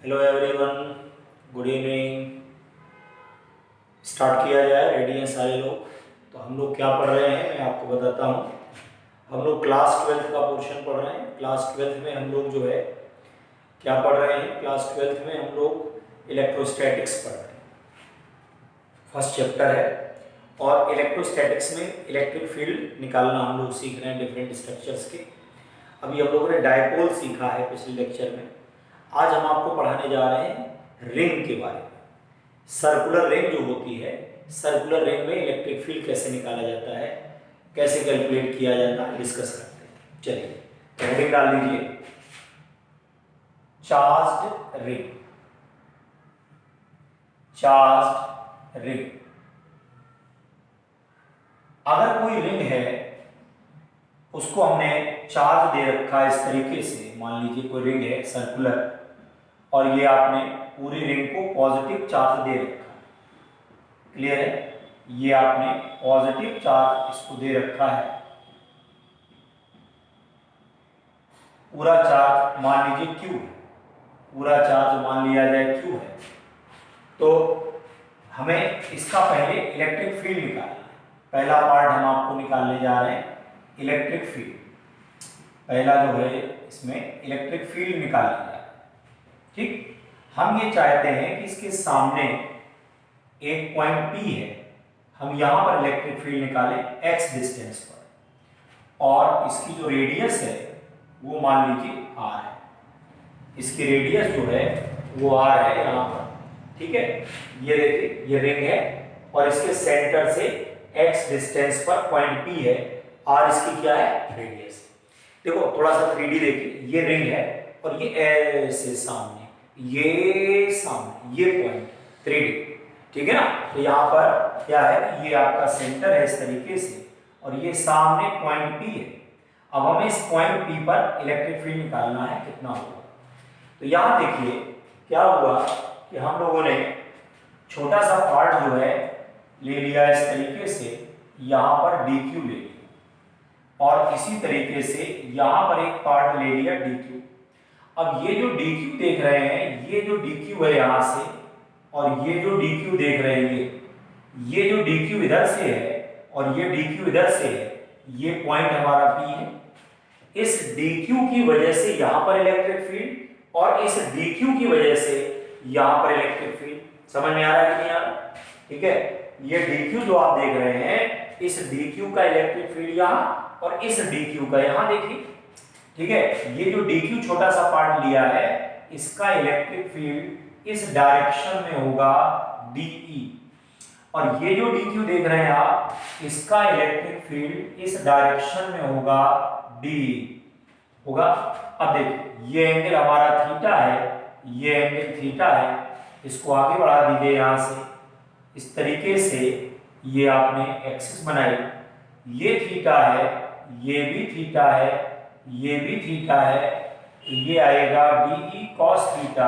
Hello everyone, good evening. Start किया जाए, ready हैं सारे लोग। तो हम लोग क्या पढ़ रहे हैं मैं आपको बताता हूँ। हम लोग क्लास 12th का पोर्शन पढ़ रहे हैं। क्लास 12th में हम लोग जो है क्या पढ़ रहे हैं, क्लास 12th में हम लोग इलेक्ट्रोस्टैटिक्स पढ़ रहे हैं। फर्स्ट चैप्टर है और इलेक्ट्रोस्टैटिक्स में इलेक्ट्रिक फील्ड निकालना हम लोग सीख रहे हैं डिफरेंट स्ट्रक्चर्स के। अभी हम लोगों ने डायपोल सीखा है पिछले लेक्चर में। आज हम आपको पढ़ाने जा रहे हैं रिंग के बारे में। सर्कुलर रिंग जो होती है, सर्कुलर रिंग में इलेक्ट्रिक फील्ड कैसे निकाला जाता है, कैसे कैलकुलेट किया जाता है, डिस्कस करते हैं। चलिए हेडिंग डाल दीजिए, चार्ज्ड रिंग। चार्ज्ड रिंग, अगर कोई रिंग है उसको हमने चार्ज दे रखा है इस तरीके से। मान लीजिए कोई रिंग है सर्कुलर और ये आपने पूरी रिंग को पॉजिटिव चार्ज दे रखा है। क्लियर है? ये आपने पॉजिटिव चार्ज इसको दे रखा है। पूरा चार्ज मान लीजिए Q है, पूरा चार्ज मान लिया जाए Q है। तो हमें इसका पहले इलेक्ट्रिक फील्ड निकालना है। पहला पार्ट हम आपको निकालने जा रहे हैं इलेक्ट्रिक फील्ड। पहला जो है इसमें इलेक्ट्रिक फील्ड निकालना है। ठीक, हम ये चाहते हैं कि इसके सामने एक पॉइंट P है, हम यहां पर इलेक्ट्रिक फील्ड निकालें x डिस्टेंस पर, और इसकी जो रेडियस है वो मान लीजिए r है। इसकी रेडियस जो है वो r है यहां पर। ठीक है, ये देखिए ये रिंग है और इसके सेंटर से x डिस्टेंस पर पॉइंट P है, r इसकी क्या है, रेडियस। देखो थोड़ा सा 3D देखिए, ये रिंग है और ये ऐसे सामने, ये सामने, ये पॉइंट 3D। ठीक है ना? तो यहाँ पर क्या है, ये आपका सेंटर है इस तरीके से और ये सामने पॉइंट P है। अब हमें इस पॉइंट P पर इलेक्ट्रिक फील्ड निकालना है, कितना होगा। तो यहाँ देखिए क्या हुआ कि हम लोगों ने छोटा सा पार्ट जो है ले लिया इस तरीके से, यहाँ पर dq ले लिया और इसी तरीके से यहाँ पर एक पार्ट ले लिया dq। अब ये जो dq देख रहे हैं, ये जो dq है यहाँ से, और ये जो dq देख रहे हैं, ये जो dq इधर से है और ये dq इधर से है, ये पॉइंट हमारा P है। इस dq की वजह से यहाँ पर इलेक्ट्रिक फील्ड और इस dq की वजह से यहाँ पर इलेक्ट्रिक फील्ड। समझ में आ रहा है कि नहीं आ रहा? ठीक है, ये dq जो आप देख रहे हैं, इस dq का इलेक्ट्रिक फील्ड यहाँ और इस dq का यहाँ देखिए। ठीक है, ये जो dq छोटा सा पार्ट लिया है, इसका इलेक्ट्रिक फील्ड इस डायरेक्शन में होगा dE, और ये जो dq देख रहे हैं आप, इसका इलेक्ट्रिक फील्ड इस डायरेक्शन में होगा dE होगा। अब देखिए ये एंगल हमारा थीटा है, ये एंगल थीटा है, इसको आगे बढ़ा दीजिए यहाँ से इस तरीके से। ये आपने एक्सिस बनाई, ये थीटा है, ये भी थीटा है, ये भी थीटा है, तो ये आएगा dE cos थीटा,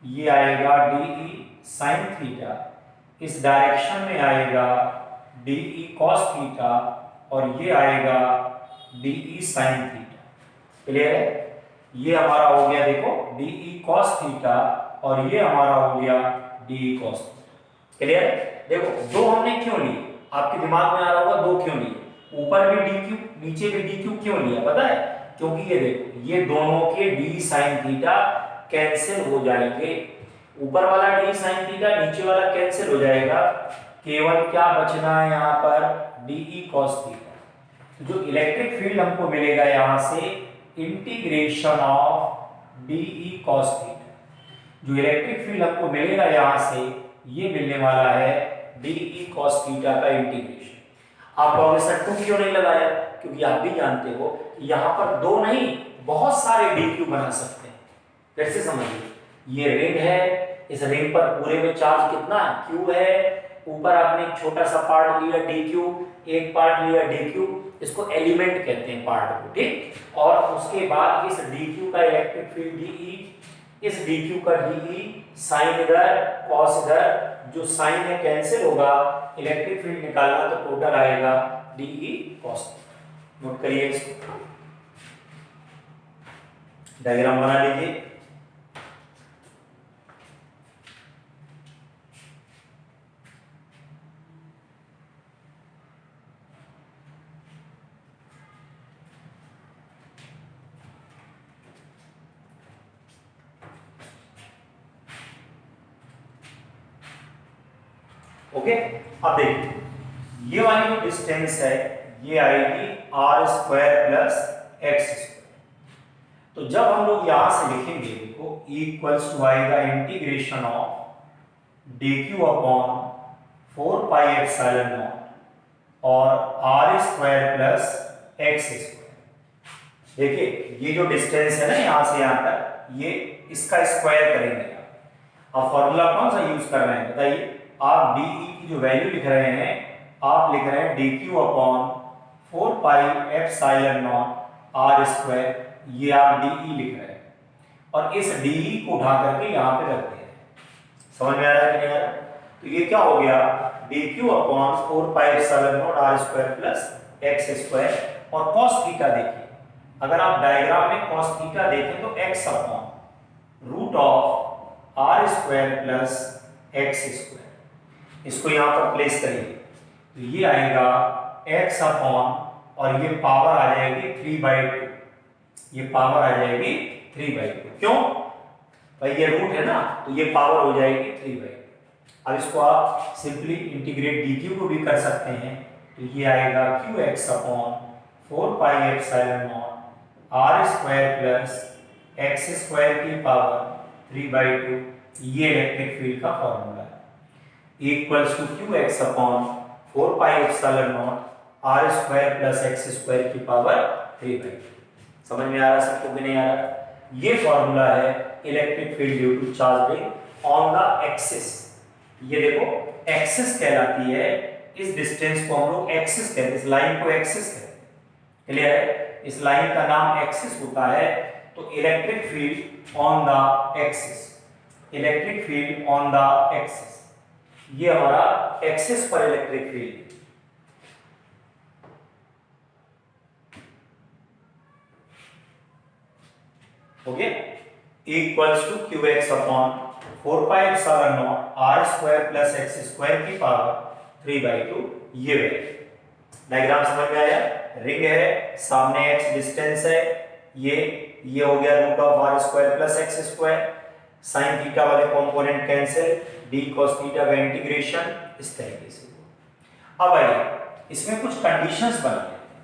ये आएगा dE sin थीटा, इस डायरेक्शन में आएगा dE cos थीटा और ये आएगा dE sin थीटा। क्लियर है? ये हमारा हो गया देखो dE cos थीटा और ये हमारा हो गया dE cos थीटा। क्लियर है? देखो दो हमने क्यों लिए, आपके दिमाग में आ रहा होगा दो क्यों लिए। ऊपर भी dq नीचे भी dq क्यों लिया पता है? क्योंकि ये देखो ये दोनों के d sin थीटा कैंसिल हो जाएंगे। ऊपर वाला d sin थीटा नीचे वाला कैंसिल हो जाएगा, केवल क्या बचना है यहाँ पर, dE cos थीटा। तो जो इलेक्ट्रिक फील्ड हमको मिलेगा यहाँ से, integration of dE cos theta, जो इलेक्ट्रिक फील्ड हमको मिलेगा यहाँ से, ये मिलने वाला है dE cos थीटा का इंटीग्रेशन। आप कहोगे सर टू क्यों नहीं लगाया? क्योंकि आप भी जानते हो यहाँ पर दो नहीं बहुत सारे dq बना सकते हैं। फिर से समझिए, ये रिंग है, इस रिंग पर पूरे में चार्ज कितना है, q है। ऊपर आपने एक छोटा सा पार्ट लिया dq, एक पार्ट लिया dq, इसको एलिमेंट कहते हैं पार्ट को। ठीक, और उसके बाद इस dq का इलेक्ट्रिक फील्ड dE, इस dq का dE, साइन इधर cos इधर, जो साइन है कैंसिल होगा, इलेक्ट्रिक फील्ड निकालना तो टोटल आएगा dE cos। नोट करिए इसको, डायग्राम बना लीजिए। ओके, अब देखिए ये वाली जो डिस्टेंस है ये आएगी R square plus X square. तो जब हम लोग यहां से लिखेंगे देखो इक्वल्स टू आएगा integration of D Q upon 4 pi epsilon nought और R square plus X square. देखिए ये जो डिस्टेंस है ना यहां से यहां तक, ये इसका स्क्वायर करेंगे। अब फॉर्मूला कौन सा यूज कर रहे हैं बताइए। आप डी की जो वैल्यू लिख रहे हैं आप लिख रहे हैं D Q upon 4 pi epsilon naught R square, ये आप डी लिख रहे हैं और इस डी को उठा करके यहाँ पे रख दिया। समझ में आ रहा है कि नहीं आ रहा? तो ये क्या हो गया D Q upon 4 pi epsilon naught R square plus X square. और कॉस थीटा देखिए, अगर आप डायग्राम में कॉस थीटा देखें तो X upon root of R square plus X square, इसको यहाँ पर प्लेस करिए तो ये आएगा x अपॉन और ये पावर आ जाएगी 3/2, ये पावर आ जाएगी 3/2। क्यों भाई ये रूट है ना तो ये पावर हो जाएगी 3/2। अब इसको आप सिंपली इंटीग्रेट dq को भी कर सकते हैं तो ये आएगा qx upon 4 pi epsilon naught R square plus X square की पावर 3/2। ये इलेक्ट्रिक फील्ड का फॉर्मूला है equals to qx upon 4 pi epsilon naught R square plus X square की पावर 3/2। समझ में आ रहा सबको कि नहीं आ रहा? ये फॉर्मूला है electric field due to charge ring on the axis. ये देखो एक्सिस कहलाती है, इस डिस्टेंस को हम लोग एक्सिस कहते हैं, इस लाइन को एक्सिस कहते हैं। क्लियर है? इस लाइन का नाम एक्सिस होता है। तो electric field on the axis, electric field on the axis, ये हमारा एक्सिस पर electric field. Okay, equals to qx upon 4 pi epsilon naught R square plus X square की पावर 3/2। ये डायग्राम समझ में आया? रिंग है, सामने x डिस्टेंस है, ये हो गया root of R square plus X square, sine theta वाले component cancel, D cos theta का इंटीग्रेशन, इस तरीके से। अब आइए इसमें कुछ कंडीशंस बना लेते हैं,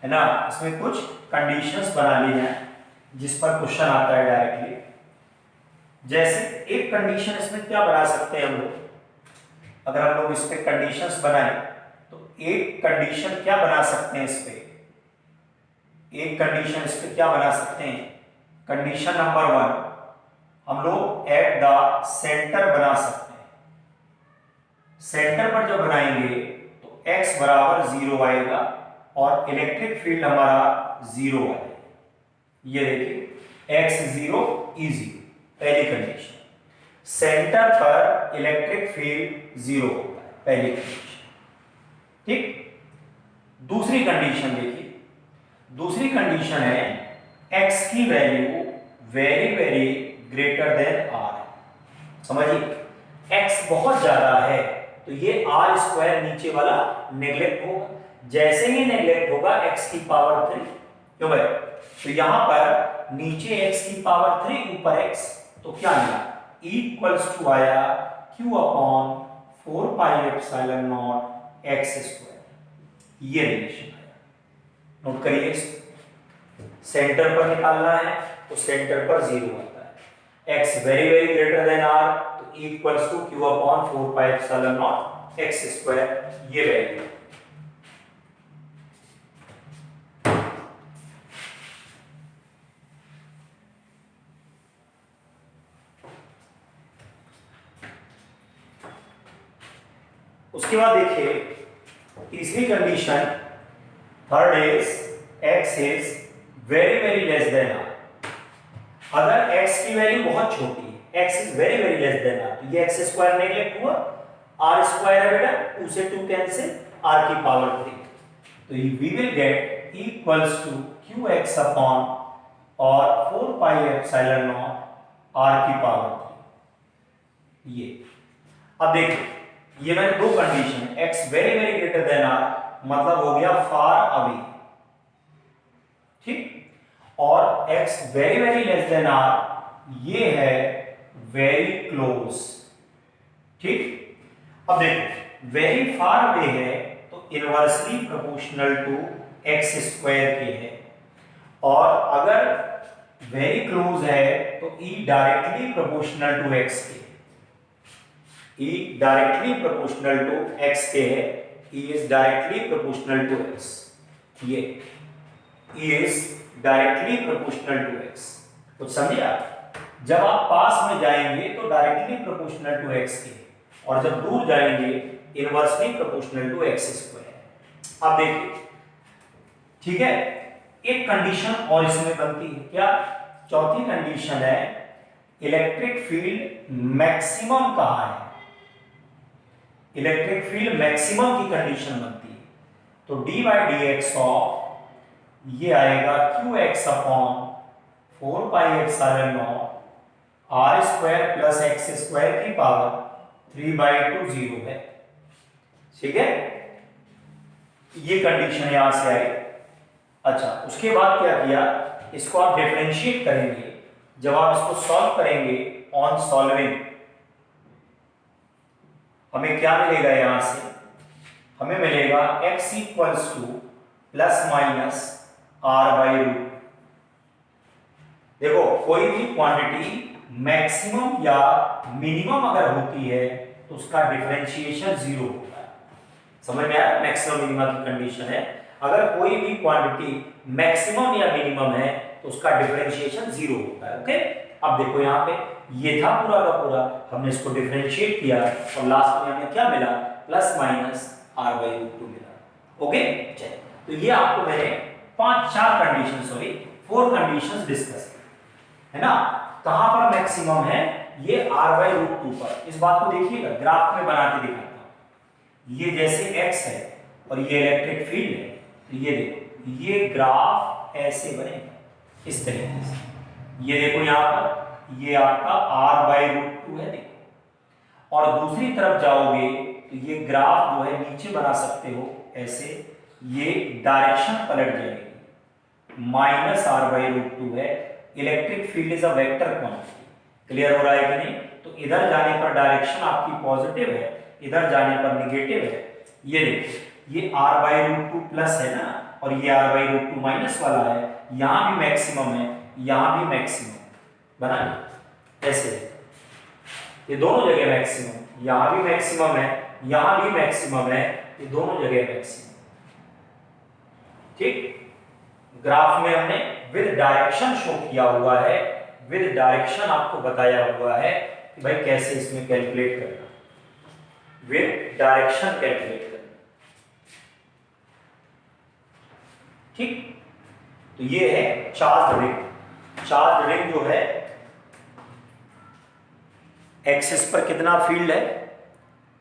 है ना? इसमें कुछ कंडीशंस बना ली हैं जिस पर क्वेश्चन आता है डायरेक्टली। जैसे एक कंडीशन इसमें क्या बना सकते हैं हम लोग, अगर हम लोग इस पे कंडीशंस बनाएं तो एक कंडीशन क्या बना सकते हैं इस पे, एक कंडीशन इस पे क्या बना सकते हैं, कंडीशन नंबर 1 हम लोग एट द सेंटर बना सकते हैं। सेंटर पर जब बनाएंगे तो x बराबर 0 आएगा और इलेक्ट्रिक फील्ड हमारा 0 आएगा। ये देखिए x 0 E 0, पहली कंडीशन। सेंटर पर इलेक्ट्रिक फील्ड 0 होता है, पहली कंडीशन। ठीक, दूसरी कंडीशन देखिए, दूसरी कंडीशन है x की value very very greater than r। समझिए x बहुत ज्यादा है तो ये r स्क्वायर नीचे वाला नेग्लेक्ट होगा, जैसे ही नेग्लेक्ट होगा x की पावर 3। क्यों भाई? तो यहां पर नीचे x की पावर 3 ऊपर x, तो क्या मिला इक्वल्स टू आया q upon 4 pi epsilon naught X square. ये रिलेशन आया, नोट करिए इसको। सेंटर पर निकालना है तो सेंटर पर 0 आता है, x very very greater than r तो equals to q upon 4 pi epsilon naught X square. ये वैल्यू उसके बाद देखिए तीसरी condition, third is x is very very less than r। अगर x की वैल्यू बहुत छोटी है, x is very very less than r, तो ये x स्क्वायर नेगलेक्ट हुआ, r स्क्वायर है बेटा, 2 से 2 कैंसिल, r की पावर 3, तो we will get equals to qx upon और 4 पाई एप्सिलॉन नॉट r की पावर 3। ये अब देखिए ये मैंने दो condition, x very very greater than r मतलब हो गया फार अवे, ठीक, और x very very less than r ये है वेरी क्लोज। ठीक, अब देखो वेरी फार अवे है तो inversely proportional to X square के है, और अगर वेरी क्लोज है तो E directly proportional to X के, E directly proportional to X के है, E is directly proportional to X, ये E is directly proportional to X. कुछ समझे आप? जब आप पास में जाएंगे तो डायरेक्टली प्रोपोर्शनल टू एक्स के, और जब दूर जाएंगे inversely proportional to X square. अब देखिए, ठीक है, एक कंडीशन और इसमें बनती है, क्या? चौथी कंडीशन है इलेक्ट्रिक फील्ड मैक्सिमम कहां है, इलेक्ट्रिक फील्ड मैक्सिमम की कंडीशन बनती है। तो D by D X of ये आएगा Q X upon 4 pi epsilon naught R square plus X square की पावर 3/2 0 है। ठीक है, ये कंडीशन यहां से आई। अच्छा, उसके बाद क्या किया, इसको आप डिफरेंशिएट करेंगे। जब आप इसको सॉल्व करेंगे, ऑन सॉल्विंग हमें क्या मिलेगा, यहां से हमें मिलेगा x equals to plus minus R by root. देखो कोई भी क्वांटिटी मैक्सिमम या मिनिमम अगर होती है तो उसका डिफरेंशिएशन 0 होता है। समझ में आया? मैक्सिमम मिनिमम की कंडीशन है, अगर कोई भी क्वांटिटी मैक्सिमम या मिनिमम है तो उसका डिफरेंशिएशन 0 होता है। ओके, अब देखो यहाँ पे ये था पूरा का पूरा, हमने इसको डिफरेंशिएट किया और लास्ट में हमें क्या मिला, plus minus R by root 2 मिला। ओके, चलिए, तो ये आपको मैंने 4 कंडीशंस डिस्कस की, है ना। कहां पर मैक्सिमम है, ये r बाई रूट 2 पर। इस बात को देखिएगा, ग्राफ में बना के दिखाता हूं। ये जैसे x है और ये इलेक्ट्रिक फील्ड है, तो ये देखो ये ग्राफ ऐसे बनेगा इस तरीके से। ये देखो यहां पर ये आपका r बाई रूट 2 है, देखो, और दूसरी तरफ जाओगे तो ये ग्राफ जो है नीचे बना सकते हो ऐसे, ये डायरेक्शन पलट जाएगी, माइनस आर बाई रूट 2 है। Electric field is a vector quantity. Clear हो रहा है कि नहीं? तो इधर जाने पर डायरेक्शन आपकी पॉजिटिव है, इधर जाने पर निगेटिव है। ये देखो ये r बाई रूट 2 प्लस है ना, और ये r बाई रूट 2 माइनस वाला है। यहां भी मैक्सिमम है, यहां भी मैक्सिमम बना ली ऐसे, ये दोनों जगह मैक्सिमम, यहां भी मैक्सिमम है, यहां भी मैक्सिमम है, ये दोनों जगह मैक्सिमम। ठीक, ग्राफ में हमने विद डायरेक्शन शो किया हुआ है, विद डायरेक्शन आपको बताया हुआ है कि भाई कैसे इसमें कैलकुलेट करना, विद डायरेक्शन कैलकुलेट करना। ठीक, तो ये है चार्ज रिंग। चार्ज रिंग जो है, एक्सिस पर कितना फील्ड है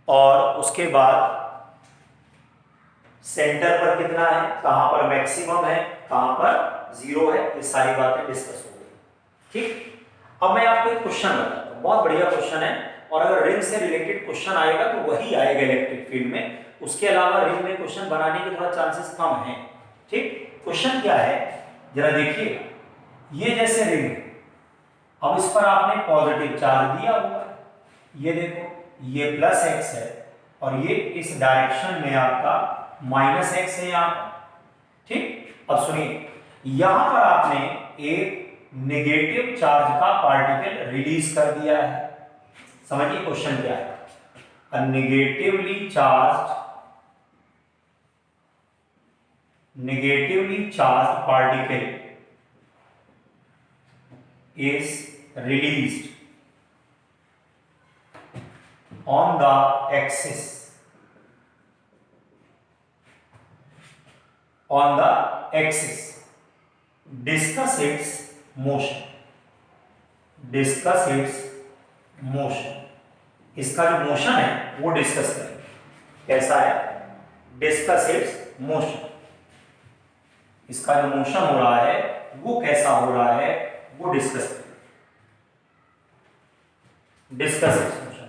और उसके बाद सेंटर पर कितना है, कहां पर मैक्सिमम है, कहां पर 0 है, ये सारी बातें डिस्कस हो गई। ठीक, अब मैं आपको एक क्वेश्चन बताता हूं, बहुत बढ़िया क्वेश्चन है, और अगर रिंग से रिलेटेड क्वेश्चन आएगा तो वही आएगा इलेक्ट्रिक फील्ड में, उसके अलावा रिंग में क्वेश्चन बनाने के थोड़ा चांसेस कम हैं। ठीक, क्वेश्चन क्या है जरा देखिए, ये जैसे रिंग है, अब इस पर आपने पॉजिटिव चार्ज दिया हुआ है, ये देखो ये प्लस एक्स है और ये इस डायरेक्शन में आपका माइनस एक्स है यहाँ। ठीक, अब सुनिए, यहां पर आपने एक नेगेटिव चार्ज का पार्टिकल रिलीज कर दिया है। समझिए क्वेश्चन क्या है, अ negatively charge particle is released on the axis, discuss its motion, इसका जो मोशन है वो डिस्कस करेंगे। कैसा है, डिस्कस इट्स मोशन, इसका जो मोशन हो रहा है वो कैसा हो रहा है वो डिस्कस करेंगे।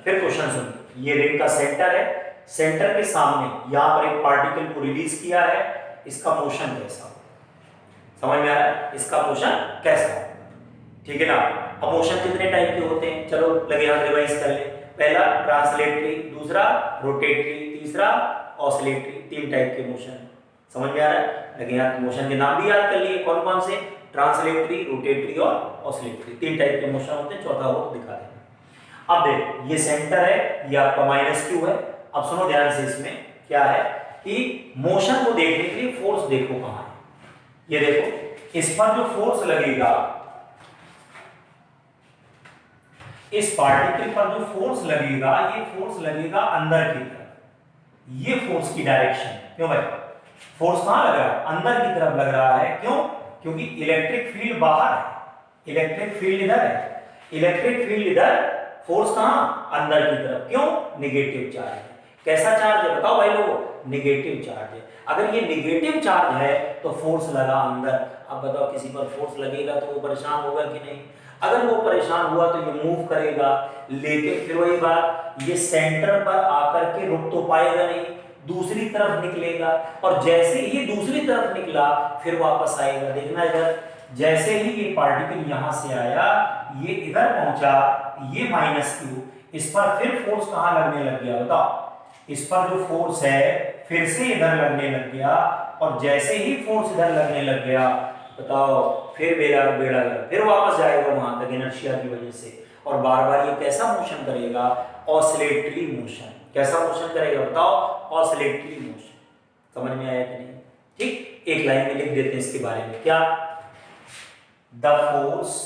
फिर क्वेश्चन सुनिए, ये रिंग का सेंटर है, सेंटर के सामने यहां पर एक पार्टिकल को रिलीज किया है, इसका मोशन कैसा हो, समझ में आ रहा है, इसका मोशन कैसा हो। ठीक है ना। अब मोशन कितने टाइप के होते हैं, चलो लगे हाथ रिवाइज कर ले। पहला ट्रांसलेटरी, दूसरा रोटेटरी, तीसरा ऑसिलेटरी, 3 टाइप के मोशन। समझ में आ रहा है? लेकिन यहाँ मोशन के नाम भी याद कर लिए, कौन कौन से? ट्रांसलेटरी, रोटेटरी और ऑसिलेटरी, 3 टाइप के मोशन होते हैं। चौथा वो दिखा देंगे। अब देखो ये सेंटर है, ये आपका -q है। अब सुनो ध्यान से, इसमें क्या है कि मोशन को देखने के लिए फोर्स देखो कहां है। ये देखो, इस पर जो फोर्स लगेगा, इस पार्टिकल पर जो फोर्स लगेगा, ये फोर्स लगेगा अंदर की तरफ। ये फोर्स की डायरेक्शन है। क्यों भाई? फोर्स कहां लग रहा है? अंदर की तरफ लग रहा है। क्यों? क्योंकि इलेक्ट्रिक फील्ड बाहर है, इलेक्ट्रिक फील्ड इधर है, इलेक्ट्रिक फील्ड इधर, फोर्स कहां? अंदर की तरफ। क्यों? नेगेटिव चार्ज है। कैसा चार्ज है बताओ भाई लोगों? नेगेटिव चार्ज है। अगर ये नेगेटिव चार्ज है तो फोर्स लगा अंदर। अब बताओ किसी पर फोर्स लगेगा तो वो परेशान होगा कि नहीं? अगर वो परेशान हुआ तो ये मूव करेगा, लेकिन फिर वही बात, ये सेंटर पर आकर के रुक तो पाएगा नहीं, दूसरी तरफ निकलेगा। और जैसे ही दूसरी तरफ निकला फिर वापस आएगा। देखना इधर, जैसे ही ये पार्टिकल यहां से आया, ये इधर पहुंचा, ये -q, इस पर फिर फोर्स कहां लगने लग गया बताओ? इस पर जो फोर्स है फिर से इधर लगने लग गया, और जैसे ही फोर्स इधर लगने लग गया, बताओ फिर बेड़ा फिर वापस जाएगा वहां तक इनर्शिया की वजह से। और बार बार ये कैसा मोशन करेगा? Oscillatory motion. कैसा मोशन करेगा बताओ? Oscillatory motion. समझ में आया कि नहीं? ठीक, एक लाइन में लिख देते हैं इसके बारे में। क्या? The force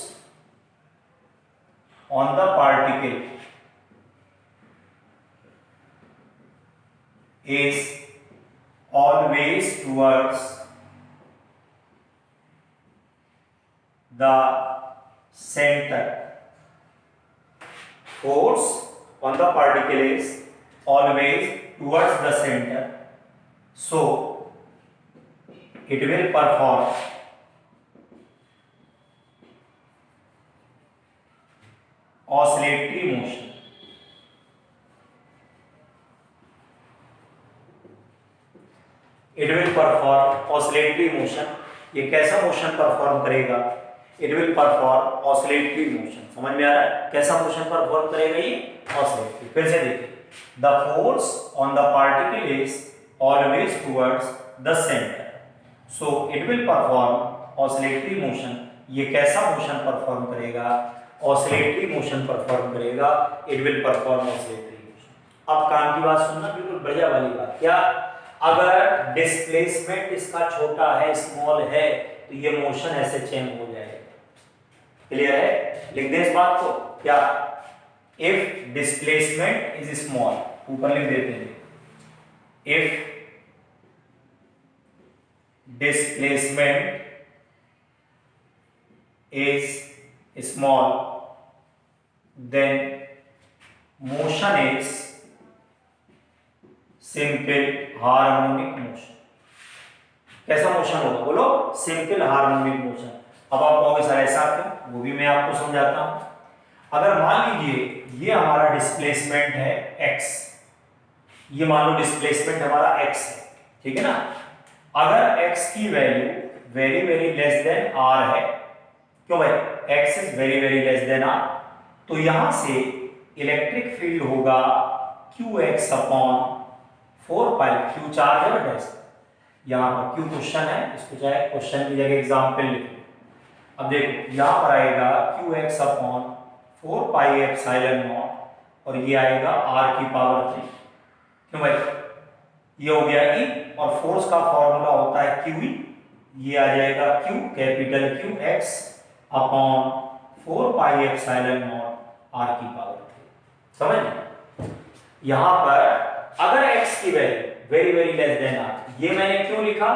on the particle is always towards the center. Force on the particle is always towards the center, so it will perform oscillatory motion. It will perform oscillatory motion. ये कैसा मोशन परफॉर्म करेगा? It will perform oscillatory motion. समझ में आ रहा है? कैसा motion perform करेगा ये? Oscillatory. फिर से देखिए, the force on the particle is always towards the center, so it will perform oscillatory motion. ये कैसा मोशन परफॉर्म करेगा? Oscillatory motion परफॉर्म करेगा। It will perform oscillatory motion. अब काम की बात सुनना, बिल्कुल बढ़िया वाली बात। क्या? अगर डिस्प्लेसमेंट इसका छोटा है, स्मॉल है, तो ये मोशन ऐसे चेंज हो जाएगा। क्लियर है? लिख दें इस बात को। क्या? इफ डिस्प्लेसमेंट इज स्मॉल, ऊपर लिख देते हैं, if displacement is small then motion is simple harmonic motion. कैसा मोशन होगा बोलो? Simple harmonic motion. अब आप कहोगे सर ऐसा क्यों? वो भी मैं आपको समझाता हूं। अगर मान लीजिए ये हमारा डिस्प्लेसमेंट है x, ये मान लो डिस्प्लेसमेंट हमारा x है, ठीक है ना? अगर x की value very very less than r है, क्यों भाई? x is very very less than r, तो यहां से इलेक्ट्रिक फील्ड होगा qx अपॉन 4 पाई। q चार्ज है बेटा, यहाँ पर q क्वेश्चन है, इसको चाहे क्वेश्चन की जगह एग्जाम्पल लिखो। अब देखो यहाँ पर आएगा qx upon 4 pi epsilon nought, और ये आएगा r की पावर 3। क्यों भाई? ये हो गया e, और फोर्स का फॉर्मूला होता है QE, ये आ जाएगा q capital Q x upon 4 pi epsilon naught r की पावर 3। समझ में? यहाँ पर अगर x की value very very less than r, ये मैंने क्यों लिखा?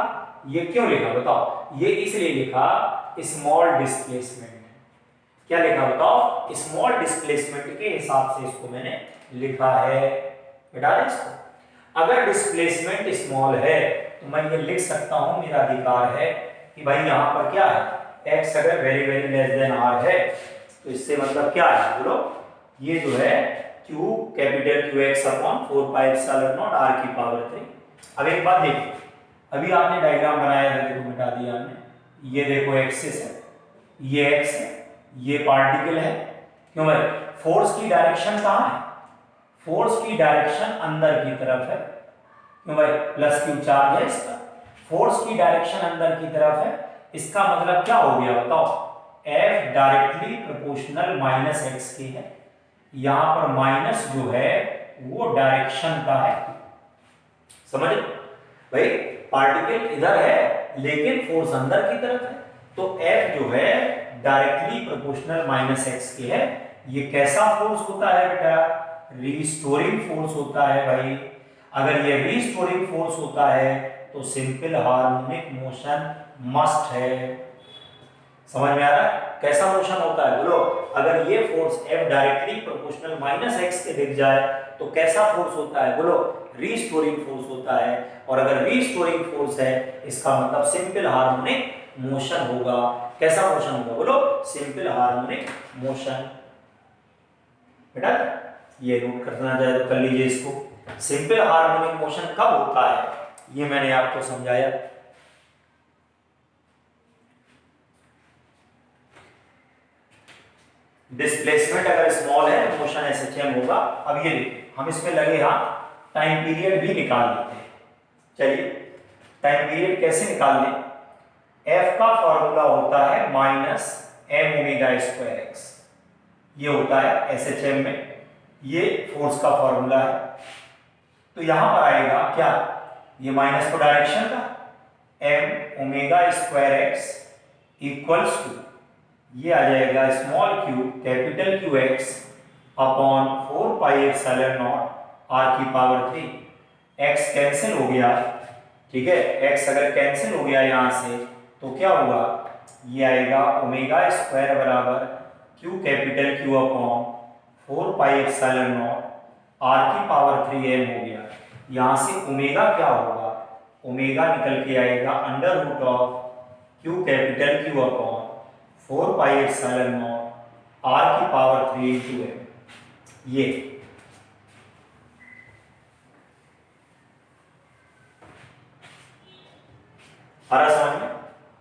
ये क्यों लिखा बताओ? ये इसलिए लिखा स्मॉल डिस्प्लेसमेंट। क्या लिखा बताओ? स्मॉल डिस्प्लेसमेंट के हिसाब से इसको मैंने लिखा है। बेटा इसको अगर डिस्प्लेसमेंट स्मॉल है तो मैं ये लिख सकता हूं, मेरा अधिकार है कि भाई यहां पर क्या है? x अगर very very less than r है, तो इससे मतलब क्या है बोलो? ये जो है q capital qx upon 4 pi epsilon naught r की पावर 3। अब एक बात देखो, अभी आपने डायग्राम बनाया था, देखो मिटा दिया हमने। ये देखो एक्सिस है, ये x है, ये पार्टिकल है। क्यों भाई? फोर्स की डायरेक्शन कहाँ है? फोर्स की डायरेक्शन अंदर की तरफ है, क्यों भाई, प्लस क्यू चार्ज है इसका, फोर्स की डायरेक्शन अंदर की तरफ है, इसका मतलब क्या हो गया बताओ, F directly proportional minus x के है, यहां पर माइनस जो है वो डायरेक्शन का है, समझ भाई, पार्टिकल इधर है लेकिन फोर्स अंदर की तरफ है, तो F जो है डायरेक्टली प्रोपोर्शनल माइनस एक्स के है। ये कैसा फोर्स होता है बेटा, रीस्टोरिंग फोर्स होता है भाई। अगर ये रीस्टोरिंग फोर्स होता है तो सिंपल हार्मोनिक मोशन मस्ट है, समझ में आ रहा है कैसा मोशन होता है बोलो। अगर ये force F directly proportional minus x के दिख जाए तो कैसा फोर्स होता है बोलो, रीस्टोरिंग फोर्स होता है। और अगर रीस्टोरिंग फोर्स है इसका मतलब सिंपल हार्मोनिक मोशन होगा। कैसा मोशन होगा बोलो, सिंपल हार्मोनिक मोशन। बेटा ये नोट करना चाहे तो कर लीजिए इसको। सिंपल हार्मोनिक मोशन कब होता है ये मैंने आपको समझाया। डिस्प्लेसमेंट अगर स्मॉल है मोशन एसएचएम होगा। अब ये देखिए हम इसमें लगे हाथ टाइम पीरियड भी निकाल लेते हैं। चलिए टाइम पीरियड कैसे निकाल लें, एफ का फॉर्मूला होता है minus M omega square X, ये होता है एसएचएम में, ये फोर्स का फॉर्मूला है। तो यहां पर आएगा क्या, ये माइनस को डायरेक्शन का, M omega square X equals to, ये आ जाएगा small Q capital Q X upon 4 pi epsilon naught R की पावर 3। एक्स कैंसिल हो गया, ठीक है, एक्स अगर कैंसिल हो गया यहां से तो क्या हुआ, ये आएगा ओमेगा स्क्वायर बराबर Q capital Q upon 4 pi epsilon naught R की पावर 3 एम हो गया। यहां से ओमेगा क्या होगा, ओमेगा निकल के आएगा under root of Q capital Q upon 4 pi epsilon naught R की पावर 3 इंटू एम। ये आ रहा समझ में।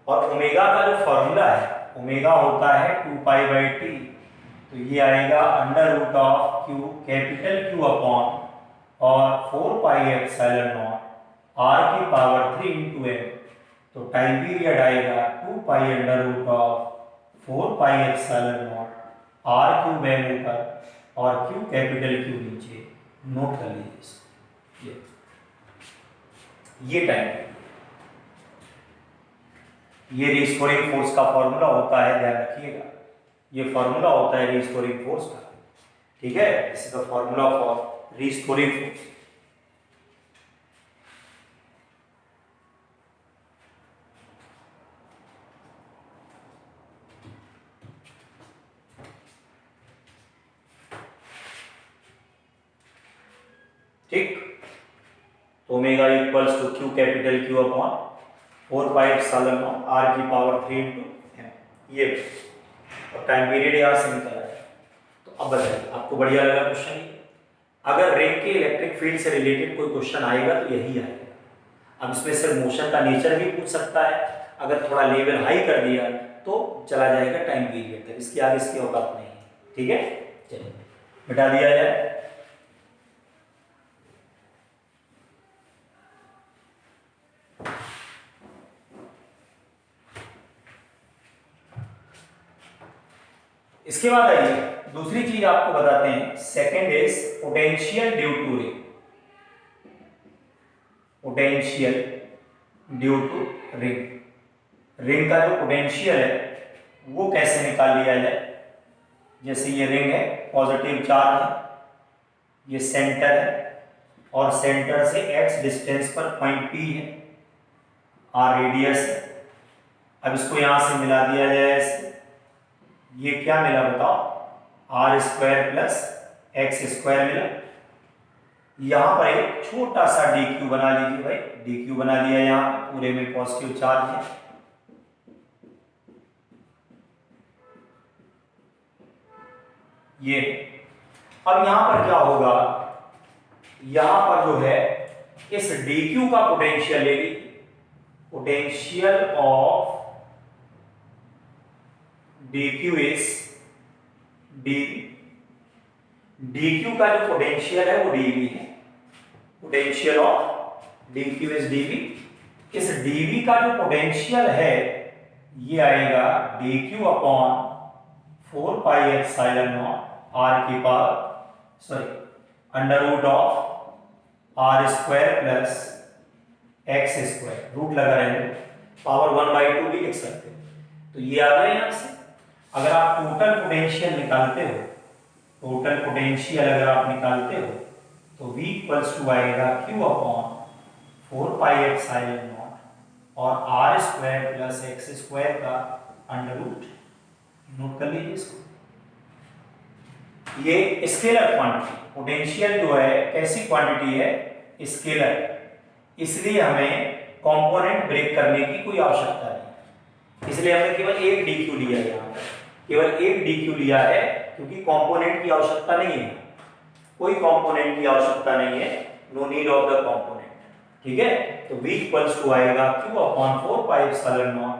और ओमेगा का जो फॉर्मूला है, ओमेगा होता है 2 पाई बाई टी, तो ये आएगा under root of Q capital Q upon और 4 पाई एप्सिलॉन नॉट आर की पावर 3 इंटू एम। तो टाइम पीरियड आएगा 2 pi under root of 4 pi epsilon naught R cube M ऊपर और क्यू कैपिटल क्यू नीचे, नोट कर लीजिए इसको। ये टाइम, ये रिस्टोरिंग फोर्स का फॉर्मूला होता है, ध्यान रखिएगा, ये फॉर्मूला होता है रिस्टोरिंग फोर्स का, ठीक है, इसका फॉर्मूला फॉर रिस्टोरिंग फोर्स। ठीक, तो omega equals to Q capital Q upon 4 pi epsilon naught R की पावर 3 इंटू एम, ये और टाइम पीरियड यहाँ से निकला है। तो अब बताइए आपको बढ़िया लगा क्वेश्चन। अगर रिंग के इलेक्ट्रिक फील्ड से रिलेटेड कोई क्वेश्चन आएगा तो यही आएगा। अब इसमें सिर्फ मोशन का नेचर भी पूछ सकता है, अगर थोड़ा लेवल हाई कर दिया तो चला जाएगा टाइम पीरियड तक, इसकी आगे इसकी औकात नहीं है, ठीक है। चलिए मिटा दिया जाए। इसके बाद आइए दूसरी चीज आपको बताते हैं, second is potential due to ring. Potential due to ring, ring का जो पोटेंशियल है वो कैसे निकाल लिया जाए। जैसे ये रिंग है, पॉजिटिव चार्ज है, ये सेंटर है और सेंटर से x डिस्टेंस पर पॉइंट P है, r रेडियस है। अब इसको यहां से मिला दिया जाए ऐसे, ये क्या मिला बताओ, R square plus X square मिला। यहां पर एक छोटा सा डी क्यू बना लीजिए भाई, डी क्यू बना दिया, यहां पूरे में पॉजिटिव चार्ज है। ये अब यहां पर क्या होगा, यहां पर जो है इस डी क्यू का पोटेंशियल ले लीजिए, potential of D Q is D dq का जो पोटेंशियल है वो dv है, potential of dq is dv। इस dv का जो पोटेंशियल है ये आएगा dq upon 4 pi epsilon naught r की power under root of r square plus x square, root लगा रहे पावर 1/2 भी लिख सकते हो। तो ये आ गया यहां से। अगर आप टोटल पोटेंशियल निकालते हो, टोटल पोटेंशियल अगर आप निकालते हो तो v इक्वल्स टू आएगा q upon 4 pi epsilon nought और r square plus x square का अंडर रूट। नोट कर लीजिए इसको। ये स्केलर क्वांटिटी, पोटेंशियल जो है कैसी क्वांटिटी है, स्केलर, इसलिए हमें कंपोनेंट ब्रेक करने की कोई आवश्यकता नहीं, इसलिए हमने केवल एक dq लिया है, यहाँ पर केवल एक dq लिया है क्योंकि कंपोनेंट की आवश्यकता नहीं है, कोई कंपोनेंट की आवश्यकता नहीं है, no need of the component. ठीक है, तो v इक्वल्स टू आएगा q upon 4 pi epsilon naught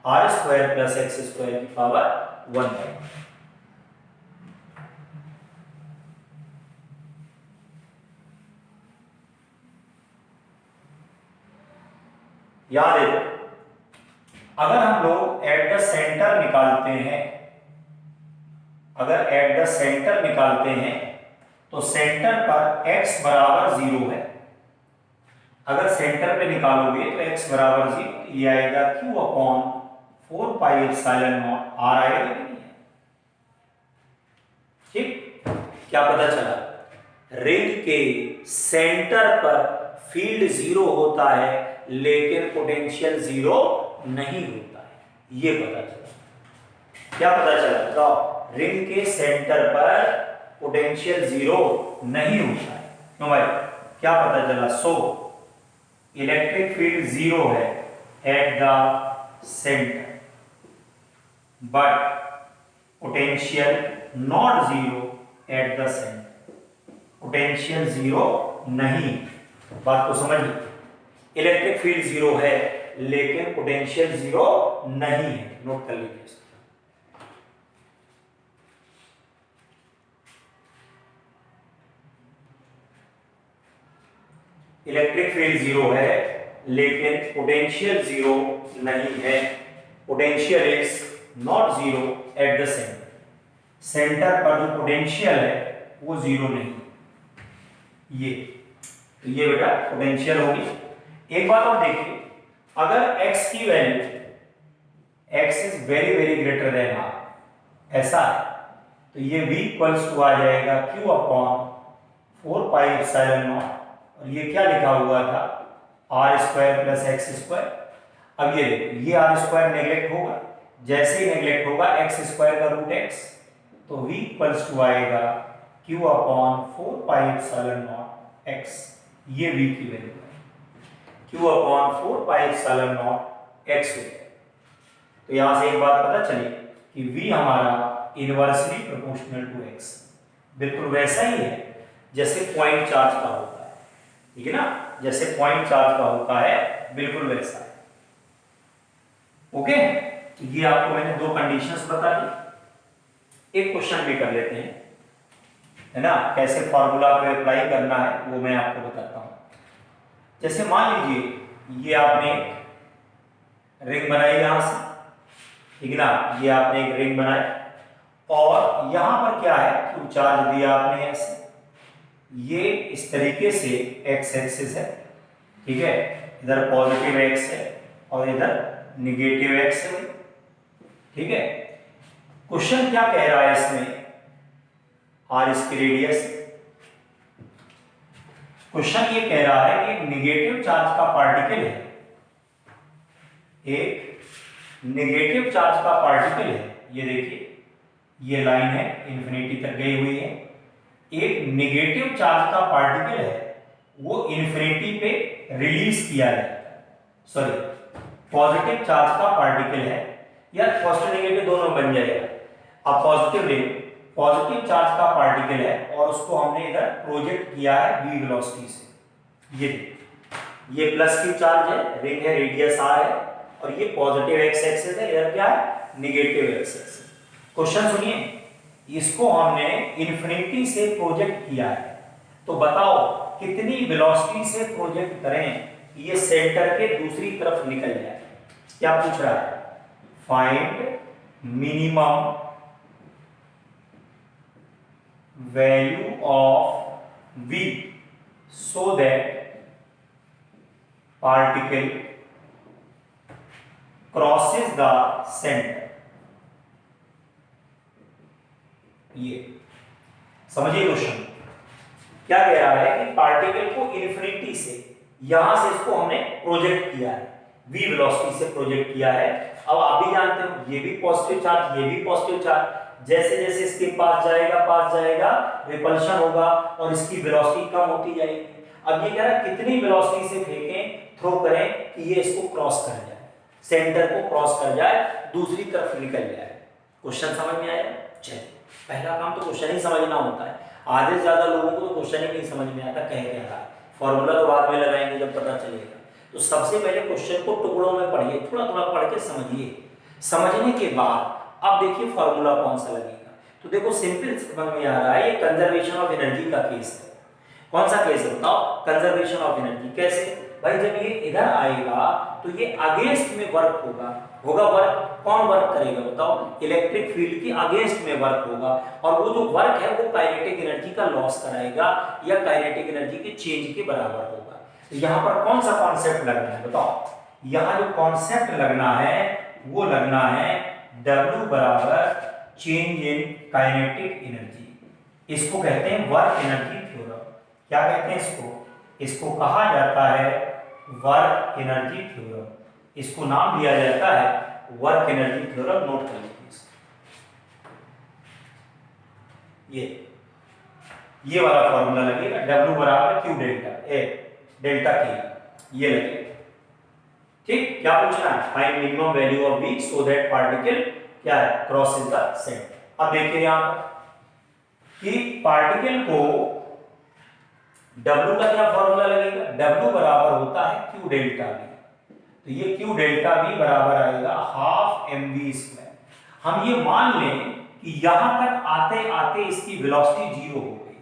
r square plus x square की पावर 1/2। याद है, अगर हम लोग एट द सेंटर निकालते हैं, अगर एट द सेंटर निकालते हैं तो सेंटर पर x बराबर 0 है। अगर सेंटर पे निकालोगे तो x बराबर 0, ये आएगा q upon 4 pi epsilon naught r आएगा कि नहीं है। ठीक, क्या पता चला, रिंग के सेंटर पर फील्ड 0 होता है लेकिन पोटेंशियल 0 नहीं होता है, ये पता चला। क्या पता चला बताओ, रिंग के सेंटर पर पोटेंशियल 0 नहीं होता है। क्यों भाई, क्या पता चला, सो इलेक्ट्रिक फील्ड 0 है at the centre but potential not 0 at the centre, potential 0 नहीं। बात को समझिए, इलेक्ट्रिक फील्ड 0 है लेकिन पोटेंशियल 0 नहीं है। नोट कर लीजिए इसको। इलेक्ट्रिक फील्ड 0 है लेकिन पोटेंशियल 0 नहीं है, potential is not 0 at the centre, centre पर जो पोटेंशियल है वो 0 नहीं। ये तो ये बेटा पोटेंशियल होगी। एक बात और देखिए, अगर x की value x is very very greater than r, ऐसा है, तो ये v इक्वल्स टू आ जाएगा q upon 4 pi epsilon nought, और ये क्या लिखा हुआ था, r square plus x square. अब ये देखो, ये r स्क्वायर नेग्लेक्ट होगा, जैसे ही नेग्लेक्ट होगा x स्क्वायर का रूट x, तो v इक्वल्स टू आएगा q upon 4 pi epsilon not x, ये v की वैल्यू है, q upon 4 pi epsilon not x है। तो यहां से एक बात पता चली कि v हमारा इनवर्सली प्रोपोर्शनल टू x, बिल्कुल वैसा ही है जैसे पॉइंट चार्ज का होता है, ठीक है ना, जैसे पॉइंट चार्ज का होता है बिल्कुल वैसा है। ओके, तो ये आपको मैंने दो कंडीशंस बता दी। एक क्वेश्चन भी कर लेते हैं, है ना, कैसे फॉर्मूला को अप्लाई करना है वो मैं आपको बताता हूं। जैसे मान लीजिए ये आपने रिंग बनाई यहां से, ठीक है ना, ये आपने एक रिंग बनाई और यहां पर क्या है, तो चार्ज दिया आपने ऐसे, ये इस तरीके से एक्स एक्सिस है, ठीक है, इधर पॉजिटिव एक्स है और इधर निगेटिव एक्स है, ठीक है। क्वेश्चन क्या कह रहा है इसमें, आर इसकी रेडियस, क्वेश्चन ये कह रहा है कि एक निगेटिव चार्ज का पार्टिकल है, एक निगेटिव चार्ज का पार्टिकल है, ये देखिए ये लाइन है इंफिनिटी तक गई हुई है, एक निगेटिव चार्ज का पार्टिकल है वो इंफिनिटी पे रिलीज किया जाता है, सॉरी पॉजिटिव चार्ज का पार्टिकल है, या पॉजिटिव नेगेटिव दोनों बन जाएगा। अब पॉजिटिव रिंग, पॉजिटिव चार्ज का पार्टिकल है और उसको हमने इधर प्रोजेक्ट किया है v वेलोसिटी से, ये प्लस की चार्ज है, रिंग है, रेडियस r है, और ये पॉजिटिव x एक्सिस है, इधर क्या है, निगेटिव x एक्सिस। क्वेश्चन सुनिए, इसको हमने इन्फिनिटी से प्रोजेक्ट किया है, तो बताओ कितनी वेलोसिटी से प्रोजेक्ट करें ये सेंटर के दूसरी तरफ निकल जाए। क्या पूछ रहा है? Find minimum value of v so that particle crosses the center। ये समझिए क्वेश्चन क्या कह रहा है कि पार्टिकल को इन्फिनिटी से यहां से इसको हमने प्रोजेक्ट किया है, v वेलोसिटी से प्रोजेक्ट किया है। अब आप भी जानते हो ये भी पॉजिटिव चार्ज, ये भी पॉजिटिव चार्ज, जैसे जैसे इसके पास जाएगा रिपल्शन होगा और इसकी वेलोसिटी कम होती जाएगी। अब ये कह रहा है कितनी वेलोसिटी से फेंकें, थ्रो करें कि ये इसको क्रॉस कर जाए, सेंटर को क्रॉस कर जाए, दूसरी तरफ निकल जाए। क्वेश्चन समझ में आया? चलिए, पहला काम तो क्वेश्चन ही समझना होता है। आधे से ज्यादा लोगों को तो क्वेश्चन ही नहीं समझ में आता कह क्या रहा है, फॉर्मूला तो बाद में लगाएंगे जब पता चलेगा। तो सबसे पहले क्वेश्चन को टुकड़ों में पढ़िए, थोड़ा थोड़ा पढ़ के समझिए। समझने के बाद अब देखिए फॉर्मूला कौन सा लगेगा। तो देखो सिंपल समझ में आ रहा है, ये कंजर्वेशन ऑफ एनर्जी का केस है। कौन सा केस है बताओ? Conservation of energy. कैसे भाई? जब ये इधर आएगा तो ये अगेंस्ट में वर्क होगा वर्क। कौन वर्क करेगा बताओ? इलेक्ट्रिक फील्ड के अगेंस्ट में वर्क होगा, और वो जो वर्क है वो काइनेटिक एनर्जी का लॉस कराएगा या काइनेटिक एनर्जी के चेंज के बराबर होगा। तो यहाँ पर कौन सा कॉन्सेप्ट लगना है बताओ? यहाँ जो कॉन्सेप्ट लगना है वो लगना है W बराबर चेंज इन काइनेटिक एनर्जी। इसको कहते हैं वर्क एनर्जी थ्योरम। क्या कहते हैं इसको? इसको कहा जाता है वर्क एनर्जी थ्योरम। इसको नाम दिया जाता है वर्क एनर्जी थ्योरम। नोट कर लीजिए इसको। ये वाला फॉर्मूला लगेगा W बराबर Q delta A delta K, ये लगेगा। ठीक, क्या पूछना है? Find minimum value of V so that particle क्या है? Crosses the centre. अब देखिए यहां कि पार्टिकल को W का क्या फॉर्मूला लगेगा? W बराबर होता है Q डेल्टा V। तो ये Q डेल्टा V बराबर आएगा हाफ mv स्क्वायर। हम ये मान लें कि यहां तक आते आते इसकी वेलोसिटी जीरो हो गई।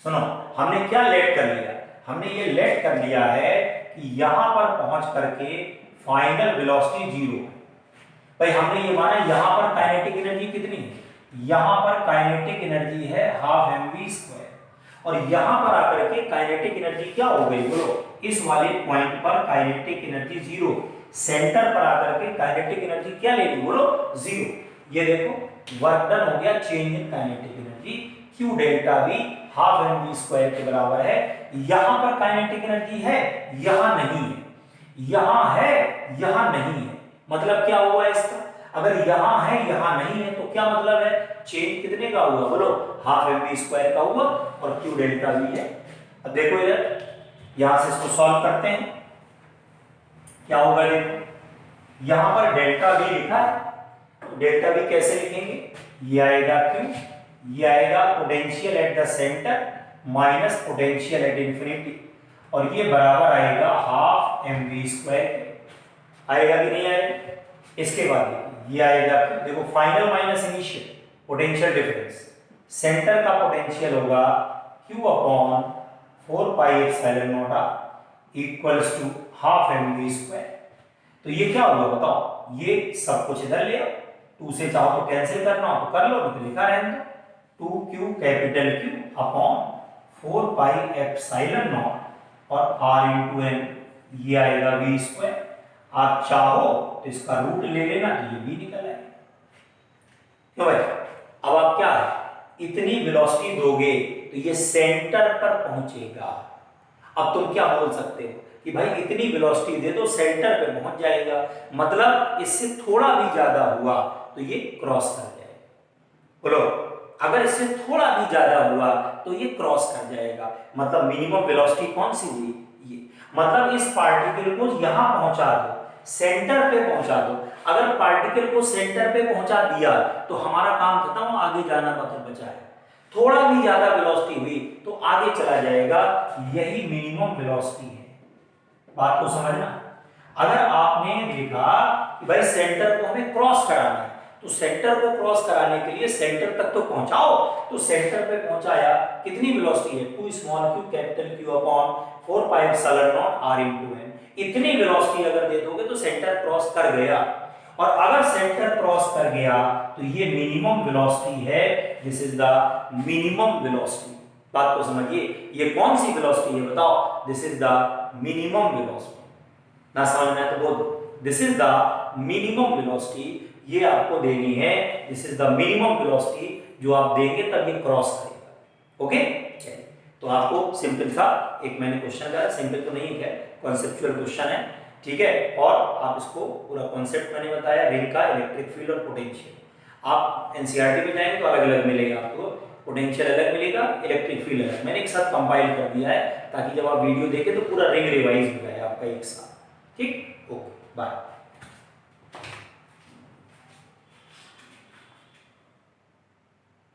सुनो, हमने क्या लेट कर लिया? हमने ये लेट कर लिया है कि यहां पर पहुंच करके फाइनल वेलोसिटी जीरो है। भाई हमने ये माना यहां पर काइनेटिक एनर्जी कितनी है? यहां पर काइनेटिक एनर्जी है हाफ mv स्क्वायर, और यहां पर आकर के काइनेटिक एनर्जी क्या हो गई बोलो? इस वाले पॉइंट पर काइनेटिक एनर्जी जीरो, सेंटर पर आकर के काइनेटिक एनर्जी क्या ले ली बोलो? जीरो। ये देखो वर्क डन हो गया change in kinetic energy. Q delta V half mv square के बराबर है। यहां पर काइनेटिक एनर्जी है, यहां नहीं है, यहां है, यहां नहीं है। मतलब क्या हुआ इसका? अगर यहां है यहां नहीं है तो क्या मतलब है? चेंज कितने का हुआ बोलो? हाफ mv स्क्वायर का हुआ, और Q डेल्टा V है। अब देखो इधर, यहां से इसको सॉल्व करते हैं, क्या होगा देखो। यहां पर डेल्टा V लिखा है, तो डेल्टा V कैसे लिखेंगे? ये आएगा Q, ये आएगा potential at the centre minus potential at infinity, और ये बराबर आएगा हाफ mv स्क्वायर। आएगा कि नहीं आएगा? इसके बाद ये आएगा, देखो final minus initial, potential difference, centre का पोटेंशियल होगा Q upon 4 pi epsilon naught r equals to half mv square. तो ये क्या होगा बताओ? ये सब कुछ इधर ले आओ, 2 से चाहो तो कैंसिल करना हो तो कर लो, नहीं तो लिखा रहने दो 2q capital Q upon 4 pi epsilon nought और r इंटू n, ये आएगा v स्क्वायर। आप चाहो तो इसका रूट ले लेना तो ये v निकल आएगा। क्यों भाई? अब आप क्या है, इतनी वेलोसिटी दोगे तो ये सेंटर पर पहुंचेगा। अब तुम क्या बोल सकते हो कि भाई इतनी वेलोसिटी दे दो सेंटर पे पहुंच जाएगा, मतलब इससे थोड़ा भी ज्यादा हुआ तो ये क्रॉस कर जाएगा। बोलो, अगर इससे थोड़ा भी ज्यादा हुआ तो ये क्रॉस कर जाएगा। मतलब मिनिमम वेलोसिटी कौन सी हुई? ये। मतलब इस पार्टिकल को यहां पहुंचा दो, सेंटर पे पहुंचा दो। अगर पार्टिकल को सेंटर पे पहुंचा दिया तो हमारा काम खत्म, आगे जाना बाकी बचा है। थोड़ा भी ज्यादा वेलोसिटी हुई तो आगे चला जाएगा, यही मिनिमम वेलोसिटी है। बात को समझना। अगर आपने देखा कि भाई सेंटर को हमें क्रॉस कराना है तो सेंटर को क्रॉस कराने के लिए सेंटर तक तो पहुंचाओ। तो सेंटर पे पहुंचाया, कितनी वेलोसिटी है, 2 small q capital Q upon 4 pi epsilon naught r into n। इतनी वेलोसिटी अगर दे दोगे तो सेंटर क्रॉस कर गया, और अगर सेंटर क्रॉस कर गया तो ये मिनिमम वेलोसिटी है। This is the minimum velocity. बात को समझिए, ये कौन सी वेलोसिटी है बताओ, this is the minimum velocity. ना समझ में तो बोल दो, this is the minimum velocity, ये आपको देनी है। This is the minimum velocity, जो आप देंगे तब ये क्रॉस करेगा। ओके, चलिए, तो आपको सिंपल सा एक मैंने क्वेश्चन दिया, सिंपल तो नहीं है, कॉन्सेप्चुअल क्वेश्चन है, ठीक है। और आप इसको पूरा कॉन्सेप्ट मैंने बताया, रिंग का इलेक्ट्रिक फील्ड और पोटेंशियल। आप एनसीईआरटी में जाएंगे तो अलग अलग मिलेगा आपको, पोटेंशियल अलग मिलेगा, इलेक्ट्रिक फील्ड अलग। मैंने एक साथ कंपाइल कर दिया है ताकि जब आप वीडियो देखें तो पूरा रिंग रिवाइज हो जाए आपका एक साथ। ठीक, ओके, बाय।